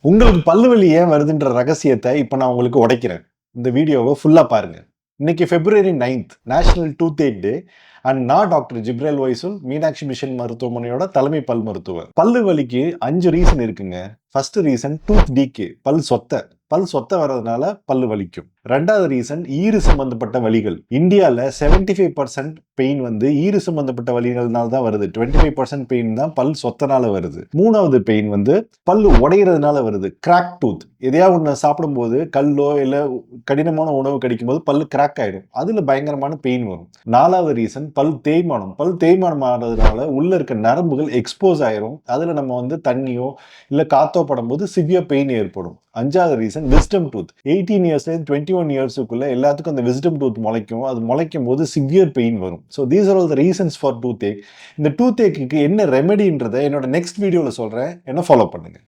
உங்களுக்கு பல்லு வலி ஏன் வருதுன்ற ரகசியத்தை இப்ப நான் உங்களுக்கு உடைக்கிறேன். இந்த வீடியோவ ஃபுல்லா பாருங்க. இன்னைக்கு பிப்ரவரி 9th national tooth day and நான் டாக்டர் ஜிப்ரேல் வைசுல் மீனாட்சி மிஷன் மருத்துவமனையோட தலைமை பல் மருத்துவர். பல்லு வலிக்கு 5 ரீசன் இருக்குங்க. ஃபர்ஸ்ட் ரீசன் டூத் டீகே, பல் சொத்தை. பல் சொத்தை வர்றதுனால பல்லு வலிக்கும். ரெண்டாவது ரீசன் ஈறு சம்பந்தப்பட்ட வலிகள். இந்தியால 75% பெயின் வந்து ஈறு சம்பந்தப்பட்ட வலிகள்னால தான் வருது. 25% பெயின் தான் பல் சொத்தனால வருது. மூணாவது பெயின் வந்து பல்லு உடைகிறதுனால வருது. Crack tooth. எதையாவது ஒன்று சாப்பிடும்போது கல்லோ இல்ல கடினமான உணவு கிடைக்கும் போது பல்லு கிராக் ஆயிடும். அதுல பயங்கரமான பெயின் வரும். நாலாவது ரீசன் பல் தேய்மானம். பல் தேய்மானம் ஆனதுனால உள்ள இருக்க நரம்புகள் எக்ஸ்போஸ் ஆயிரும். அதுல நம்ம வந்து தண்ணியோ இல்ல காத்தோ படும்போது சிவியர் பெயின் ஏற்படும். அஞ்சாவது ரீசன் விஸ்டம் டூத். 18 இயர்ஸ்ல 21 இயர்ஸுக்குள்ள எல்லாத்துக்கும் அந்த விஸ்டம் டூத் முளைக்கும். அது முளைக்கும் போது சிவியர் பெயின் வரும். So these are all the reasons for toothache. இந்த டூத் ஏக்கு என்ன ரெமெடின்றதை என்னோட நெக்ஸ்ட் வீடியோல சொல்றேன். என்ன ஃபாலோ பண்ணுங்க.